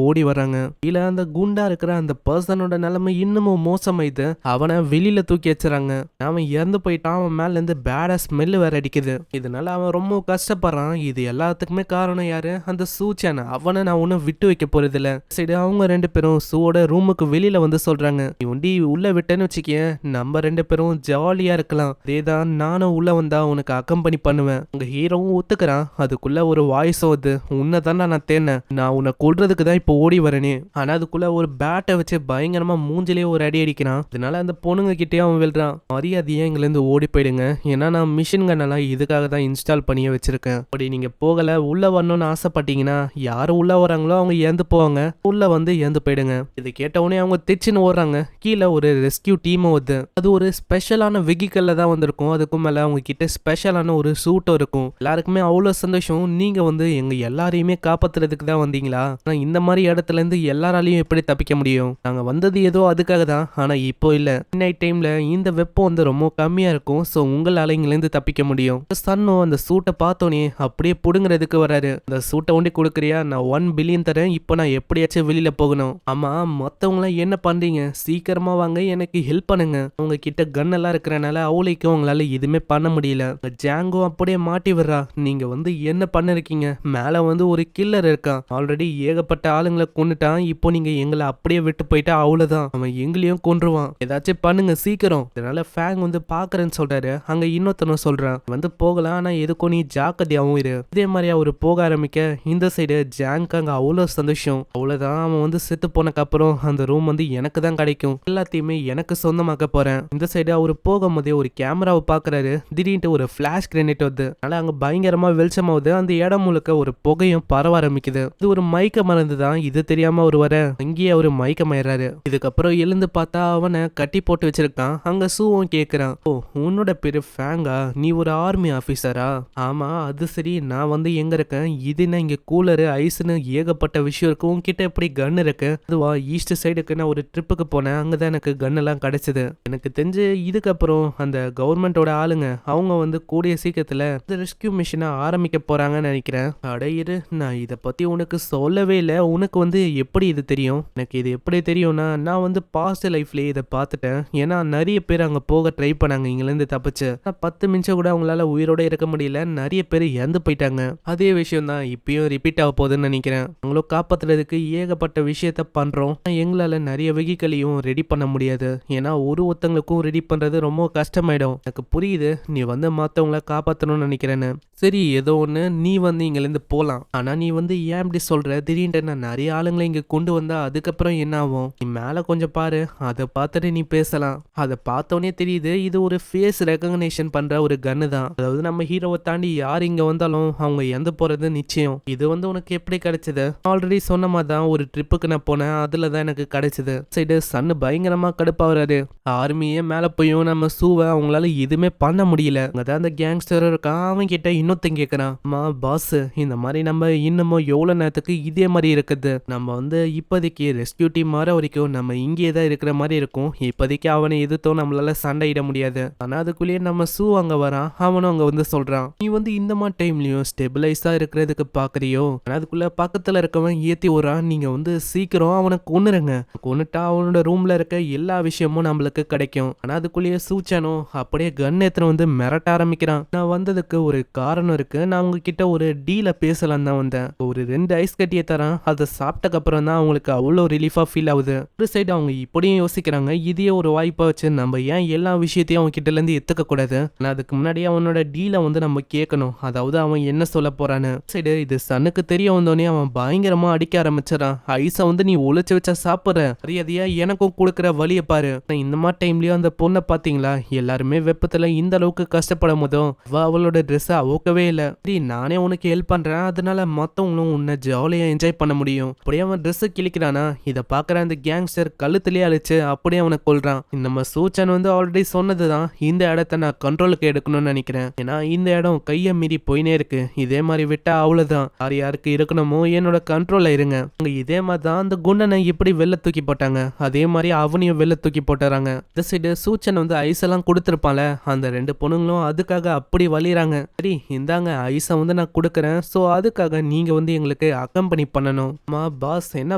ஓடி வராங்க. கீழே அந்த குண்டா இருக்கிற அந்த பர்சனோட நிலைமை இன்னமும் மோசமாயிது. அவனை வெளியில தூக்கி வச்சுறாங்க. அவன் இறந்து போயிட்டான். அவன் மேல இருந்து பேடா ஸ்மெல் வேற அடிக்குது. இதனால அவன் ரொம்ப கஷ்டப்படுறான். இது எல்லாத்துக்குமே காரணம் யாரு? அந்த சூச்சன். அவனை நான் ஒன்னும் விட்டு வைக்க போறது இல்ல. சரி, அவங்க 2 பேரும் சூவோட ரூமுக்கு வெளியில வந்து சொல்றாங்க, நீ ஒண்டி உள்ள விட்டேன்னு வச்சுக்க, நம்ம 2 பேரும் ஜாலியா இருக்கலாம். அதேதான், நானும் உள்ள வந்தா உனக்கு அக்கம்பெனி பண்ணுவேன். உங்க ஹீரோவும் ஒத்துக்கிறான். அதுக்குள்ள ஒரு வாய்ஸ் வருது, உன்னதான் நான் தேனேன், நான் உன்னை கொல்றதுக்கு தான் இப்போ ஓடி வரேனே. ஆனா அதுக்குள்ள ஒரு பேட்டை வச்சு பயங்கரமா மூஞ்சிலேயே ஒரு அடி அடிக்கிறான். அதனால அந்த பொண்ணுங்க கிட்டே அவன் விழுறான், மரியாதையா எங்களை இருந்து ஓடி போயிடுங்க, ஏன்னா நான் மிஷின் கண்ணெல்லாம் இதுக்காக தான் இன்ஸ்டால் பண்ணியே வச்சிருக்கேன். அப்படி நீங்க போகல, உள்ள வரணும்னு ஆசைப்பட்டீங்கன்னா யாரு உள்ள வராங்களோ அவங்க இறந்து போவாங்க, உள்ள வந்து இறந்து போயிடுங்க. இதை கேட்டவுடனே அவங்க திச்சுன்னு ஓடுறாங்க. கீழே ஒரு ரெஸ்கியூ டீமும் வருது. அது ஒரு ஸ்பெஷலான வெஹிக்கல்ல தான் வந்திருக்கும். அதுக்கும் மேல அவங்க கிட்ட ஸ்பெஷலான ஒரு சூட்டும் இருக்கும். எல்லாருக்குமே அவ்வளவு சந்தோஷம். நீங்க வந்து எங்க எல்லாரையுமே காப்பாத்துறதுக்கு தான் வந்தீங்களா? ஆனா இந்த மாதிரி இடத்துல இருந்து எல்லாராலையும் எப்படி தப்பிக்க முடியும்? நாங்க வந்தது ஏதோ அதுக்காக தான், ஆனா இப்போ இல்ல. நைட் டைம்ல இந்த வெப்பம் வந்து ரொம்ப கம்மியா இருக்கும், சோ உங்களால இங்கிலிருந்து தப்பிக்க முடியும். சன்னும் அந்த சூட்டை பார்த்தோன்னே அப்படியே புடுங்கிறதுக்கு வராரு. அந்த சூட்டை ஒண்டி கொடுக்குறியா? நான் 1 பில்லியன் தரேன், இப்போ நான் எப்படியாச்சும் வெளியில போகணும். ஆமா, மத்தவங்களாம் என்ன பண்றீங்க? சீக்கிரமா வாங்க, எனக்கு ஹெல்ப் பண்ணுங்க. அவங்க கிட்ட கன் எல்லாம் இருக்கிறனால அவளைக்கும் அவங்களால எதுவுமே பண்ண முடியல. ஜாங்கோ அப்படியே மாட்டி விடுறா, நீங்க வந்து என்ன பண்ணிருக்கீங்க? மேல வந்து ஒரு கில்லர் இருக்கான், ஆல்ரெடி ஏகப்பட்ட ஆளுங்களை கொண்டுட்டான், இப்போ நீங்க எங்களை அப்படியே விட்டு போயிட்டா அவ்வளவுதான், அவன் எங்களையும் கொன்றுவான், ஏதாச்சும் பண்ணுங்க சீக்கிரம். இதனால ஃபேங் வந்து பாக்குறேன்னு சொல்றாரு. அங்க இன்னொருத்தனும் சொல்றான், வந்து போகலாம், ஆனா எதுக்கும் நீ ஜாக்கிரதையாவும் இரு. இதே மாதிரி அவர் போக ஆரம்பிக்க இந்த சைடு ஜாங்க் அங்க அவ்வளவு சந்தோஷம். அவ்வளவுதான், அவன் வந்து செத்து போனக்கு அப்புறம் அந்த ரூம் வந்து எனக்கு தான் கிடைக்கும், எல்லாத்தையுமே எனக்கு சொந்தமாக்க போறேன். இந்த சைடு அவர் போகும்போதே ஒரு கேமராவை பாக்குறாரு. திடீர்னு ஒரு பிளாஷ் கிரேனேட் வருது. அதனால அங்க பயங்கரமா வெளிச்சமாவது. அந்த இடம் முழுக்க ஒரு புகையும் பரவ ஆரம்பிக்குது. இது ஒரு மயக்க மருந்து தான். இது தெரியாம அவர் வர அங்கேயே அவரு மயக்கமாயிறாரு. இதுக்கப்புறம் எழுந்து பார்த்தா அவனை கட்டி போட்டு வச்சிருக்கான். அங்க சூவும் கேக்குறான், ஓ உன்னோட பேரு ஃபேங்கா? நீ ஒரு ஆர்மி ஆபீசரா? ஆமா, அது சரி, நான் வந்து எங்க இருக்கேன்? இதுன்னா இங்க கூலரு ஐஸ்னு ஏகப்பட்ட விஷயம் இருக்கு, உன்கிட்ட எப்படி கன் இருக்கு? அதுவா, ஈஸ்ட் சைடுக்கு நான் ஒரு ட்ரிப்புக்கு போனேன், அங்கதான் எனக்கு கன் எல்லாம் கிடைச்சது. எனக்கு தெரிஞ்சு இதுக்கப்புறம் அந்த கவர்மெண்டோட ஆளுங்க அவங்க வந்து கூடிய சீக்கிரத்துல ரெஸ்கியூ மிஷனை ஆரம்பிக்க போறாங்கன்னு நினைக்கிறேன். அடையிரு, நான் இதை பத்தி உனக்கு சொல்லவே இல்லை. உனக்கு வந்து எப்படி இது தெரியும்? எனக்கு இது எப்படி தெரியும்னா, நான் வந்து பாஸ் பாஸ்ட் லைஃப்லயே இதை பார்த்துட்டேன். ஏன்னா நிறைய பேர் அங்க போக ட்ரை பண்ணாங்க இங்கிருந்து தப்பிச்சு. 10 நிமிஷம் கூட அவங்களால உயிரோட இருக்க முடியல. நிறைய பேர் இறந்து போயிட்டாங்க. அதே விஷயம் தான் இப்பயும் ரிப்பீட் ஆக போகுதுன்னு நினைக்கிறேன். அவங்களும் காப்பாத்துறதுக்கு ஏகப்பட்ட விஷயத்த பண்றோம். எங்களால நிறைய வெஹிக்களையும் ரெடி பண்ண முடியாது. ஏன்னா ஒருத்தங்களுக்கும் ரெடி பண்றது ரொம்ப கஷ்டமாயிடும். எனக்கு புரியுது நீ வந்து மத்தவங்கள காப்பாத்தணும்னு நினைக்கிறேன்னு. சரி ஏதோ ஒண்ணு நீ வந்து இங்கிருந்து போலாம். ஆனா நீ வந்து ஏன் இப்படி சொல்ற? திடீர்னு நான் நிறைய ஆளுங்களை இங்க கொண்டு வந்தா அதுக்கப்புறம் என்ன ஆகும்? நீ மேல கொஞ்சம் பாரு, அதை பார்த்துட்டு நீ பேசலாம். அதை பார்த்தோன்னே தெரியுது இது ஒரு ஃபேஸ் ரெகக்னேஷன் பண்ற ஒரு கன்னு தான். அதாவது நம்ம ஹீரோவை தாண்டி யார் இங்க வந்தாலும் அவங்க இறந்து போறது நிச்சயம். இது வந்து உனக்கு எப்படி கிடைச்சது? ஆல்ரெடி சொன்ன மாதிரி தான் ஒரு ட்ரிப்புக்கு நான் போனேன், அதுல தான் எனக்கு கிடைச்சது. சைடு சன்னு பயங்கரமா கடுப்பாகிறாரு. ஆர்மியே மேல போயும் நம்ம சூவை அவங்களால எதுவுமே பண்ண முடியல. அங்கதான் அந்த கேங்ஸ்டர் இருக்கான். அவன் கிட்ட இன்னொருத்தன் கேட்கறான், அம்மா பாஸ் இந்த மாதிரி நம்ம இன்னமும் எவ்வளவு நேரத்துக்கு இதே மாதிரி இருக்குது? நம்ம வந்து இப்போதைக்கு ரெஸ்கியூ டீம் மாற வரைக்கும் நம்ம இங்கே தான் இருக்கிற மாதிரி இருக்கும். இப்போதைக்கு அவனை எதிர்த்தோம் நம்மளால சண்டையிட முடியாது. ஆனா அதுக்குள்ளேயே நம்ம சூ அங்க வரான். அவனும் அங்க வந்து சொல்றான், நீ வந்து இந்த மாதிரி டைம்லயும் ஸ்டெபிலைஸா இருக்கிறதுக்கு பாக்குறியோ? ஆனா அதுக்குள்ள பக்கத்துல இருக்கவன் ஏத்தி விடுறான், நீங்க வந்து சீக்கிரம் அவனை கொன்னுருங்க. கொன்னுட்டா அவனோட ரூம்ல இருக்க எல்லா விஷயமும் நம்மளுக்கு கிடைக்கும். ஆனா அதுக்குள்ளேயே சூச்சானோ அப்படியே கன் ஏத்தனை வந்து மிரட்ட ஆரம்பிக்கிறான். நான் வந்ததுக்கு ஒரு காரணம் இருக்கு. நான் உங்ககிட்ட ஒரு டீல பேசலாம் தான் வந்தேன். ஒரு 2 ஐஸ் கட்டியை தரேன். அதை சாப்பிட்டக்கு அப்புறம் தான் அவங்களுக்கு அவ்வளோ ரிலீஃபா ஃபீல் ஆகுது. ஒரு சைடு அவங்க இப்படியும் யோசிக்கிறாங்க, இதையே ஒரு வாய்ப்பா வச்சு நம்ம ஏன் எல்லா விஷயத்தையும் அவங்க கிட்ட இருந்து எத்துக்க கூடாது? ஆனா அதுக்கு முன்னாடி அவனோட டீலை வந்து நம்ம கேட்கணும். அதாவது அவன் என்ன சொல்ல போறான்னு. சைடு இது சன்னுக்கு தெரிய வந்தோடனே அவன் பயங்கரமா அடிக்க ஆரம்பிச்சிடான். ஐஸை வந்து நீ ஒளிச்சு வச்சா சாப்பிடுற, மரியாதையா எனக்கும் கொடுக்குற வழியை பாரு. இந்த மாதிரி டைம்லயும் அந்த பொண்ணை பாத்தீங்களா, எல்லாருமே வெப்பத்துல இந்த அளவுக்கு கஷ்டப்படும் போதும் அவளோட ட்ரெஸ்ஸை அவுக்கவே இல்லை. நானே உனக்கு ஹெல்ப் பண்றேன், அதனால மத்தவங்களும் உன்னை ஜாலியா என்ஜாய் பண்ண முடியும். அப்படியே அவன் ட்ரெஸ் கிழிக்கிறானா, இதை பாக்குற அந்த கேங்ஸ்டர் கழுத்துலயே அழிச்சு அப்படியே அவனை கொல்றான். நம்ம சூச்சன் வந்து ஆல்ரெடி சொன்னதுதான், இந்த இடத்த நான் கண்ட்ரோலுக்கு எடுக்கணும்னு நினைக்கிறேன். ஏன்னா இந்த இடம் கையை மீறி போயினே இருக்கு. இதே மாதிரி விட்டா அவ்வளவுதான். யார் யாருக்கு இருக்கணுமோ என்னோட கண்ட்ரோல்ல இருங்க. இதே மாதிரி தான் அந்த குண்டனை எப்படி வெளில தூக்கி போட்டாங்க, அதே மாதிரி அவனையும் வெளில தூக்கி போட்டுறாங்க. இந்த சைடு சூச்சன் வந்து ஐஸ் எல்லாம் கொடுத்துருப்பான்ல, அந்த 2 பொண்ணுங்களும் அதுக்காக அப்படி வலிறாங்க. சரி இந்தாங்க ஐஸை வந்து நான் கொடுக்குறேன், ஸோ அதுக்காக நீங்க வந்து எங்களுக்கு அக்கம்பெனி பண்ணணும். அம்மா பாஸ் என்ன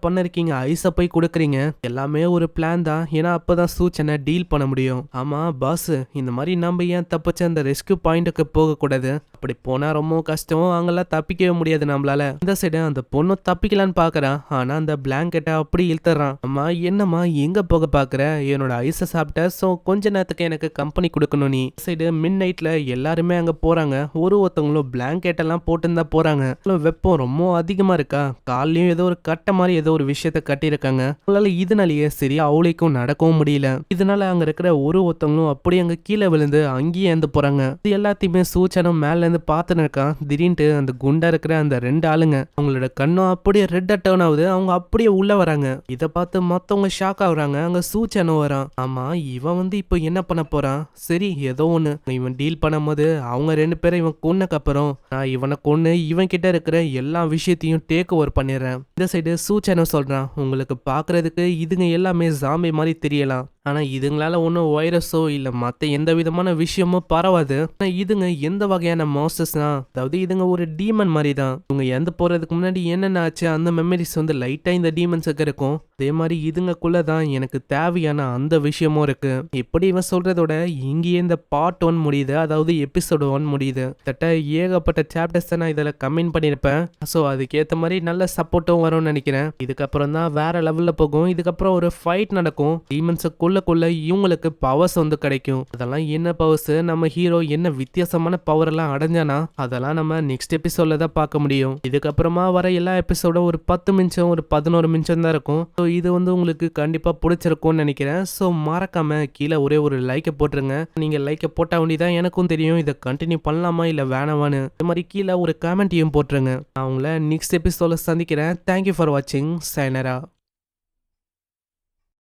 பண்ணிருக்கீங்க, ஐஸை போய் கொடுக்குறீங்க? எல்லாமே ஒரு பிளான் தான். ஏன்னா அப்பதான் சூச்சனை டீல் பண்ண முடியும். ஆமா பாஸ், இந்த மாதிரி நம்ம ஏன் தப்பிச்சு அந்த ரெஸ்கியூ பாயிண்ட்டுக்கு போக கூடாது? அப்படி போனா ரொம்ப கஷ்டம், அங்கெல்லாம் தப்பிக்கவே முடியாது நம்மளால. இந்த சைடு அந்த பொண்ணு தப்பிக்கலான்னு பாக்குறான். ஆனா அந்த பிளாங்கெட்டை அப்படி இழுத்துறான். அம்மா என்னம்மா எங்க போக பாக்குற? என்னோட ஐஸை சாப்பிட்ட, ஸோ கொஞ்ச நேரத்துக்கு எனக்கு கம்பெனி கொடுக்கணும். நீ சைடு மிட் நைட்ல எல்லாருமே அங்க போறாங்க. ஒருத்தவங்களும் பிளாங்கெட் எல்லாம் போட்டுதான் போறாங்க. வெப்பம் ரொம்ப அதிகமா இருக்கா, காலையும் ஏதோ ஒரு கட்ட மாதிரி ஏதோ ஒரு விஷயத்த கட்டியிருக்காங்க. அவங்களால இதனாலேயே சரி அவளைக்கும் நடக்கவும் முடியல. இதனால அங்க இருக்கிற ஒருத்தவங்களும் அப்படி அங்க கீழே விழுந்து அங்கேயே இறந்து போறாங்க. இது எல்லாத்தையுமே சூச்சனும் மேல இருந்து பார்த்துன்னு இருக்கான். திடீர்னு அந்த குண்டா இருக்கிற அந்த 2 ஆளுங்க அவங்களோட கண்ணும் அப்படியே ரெட்டா டர்ன் ஆகுது. அவங்க அப்படியே உள்ள வராங்க. இதை பார்த்து மத்தவங்க ஷாக் ஆகுறாங்க. அங்க சூச்சனும் வரான். ஆமா இவன் வந்து இப்போ என்ன பண்ண போறான்? சரி ஏதோ ஒண்ணு இவன் டீல் பண்ணும் போது அவங்க 2 பேரும் இவன் கொன்னக்கு அப்புறம் நான் இவனை கொன்னு இவன் கிட்ட இருக்கிற எல்லா விஷயத்தையும் டேக் ஓவர் பண்ணிடுறேன். இந்த சைடு சூச்சனும் சொல்றான், உங்களுக்கு பாக்குறதுக்கு இதுங்க எல்லாமே ஜாம்பி மாதிரி தெரியலாம், ஆனா இதுங்களால ஒன்றும் வைரஸோ இல்ல மற்ற எந்த விதமான விஷயமோ பரவாது. ஆனா இதுங்க எந்த வகையான மாஸ்டர்ஸ்னா, அதாவது இதுங்க ஒரு டீமன் மாதிரி தான். இவங்க இறந்து போறதுக்கு முன்னாடி என்னென்ன ஆச்சு அந்த மெமரிஸ் வந்து லைட்டா இந்த டீமன்ஸுக்கு இருக்கும். அதே மாதிரி இதுங்கக்குள்ளதான் எனக்கு தேவையான அந்த விஷயமும் இருக்கு. எப்படி இவன் சொல்றதோட இங்கேயே இந்த பார்ட் 1 முடியுது, அதாவது எபிசோடு 1 முடியுது. கிட்ட ஏகப்பட்ட சாப்டர்ஸ் தான் நான் இதில் கமெண்ட் பண்ணியிருப்பேன். ஸோ அதுக்கேற்ற மாதிரி நல்ல சப்போர்ட்டும் வரும்னு நினைக்கிறேன். இதுக்கப்புறம் தான் வேற லெவலில் போகும். இதுக்கப்புறம் ஒரு ஃபைட் நடக்கும். டீமன்ஸை கொள்ள இவங்களுக்கு பவர்ஸ் வந்து கிடைக்கும். அதெல்லாம் என்ன பவர்ஸ், நம்ம ஹீரோ என்ன வித்தியாசமான பவர் எல்லாம் அடைஞ்சானா, அதெல்லாம் நம்ம நெக்ஸ்ட் எபிசோட்ல தான் பார்க்க முடியும். இதுக்கப்புறமா வர எல்லா எபிசோடும் ஒரு 10 நிமிஷம் ஒரு 11 நிமிஷம் தான் இருக்கும். ஸோ இது வந்து உங்களுக்கு கண்டிப்பா பிடிச்சிருக்கும்னு நினைக்கிறேன். ஸோ மறக்காம கீழே ஒரே ஒரு லைக்கை போட்டுருங்க. நீங்க லைக்கை போட்டா வேண்டிதான் எனக்கும் தெரியும் இதை கண்டினியூ பண்ணலாமா இல்ல வேணாமான்னு. இது மாதிரி கீழே ஒரு கமெண்ட்டையும் போட்டுருங்க. நான் உங்களை நெக்ஸ்ட் எபிசோட்ல சந்திக்கிறேன். தேங்க்யூ ஃபார் வாட்சிங். சைனரா.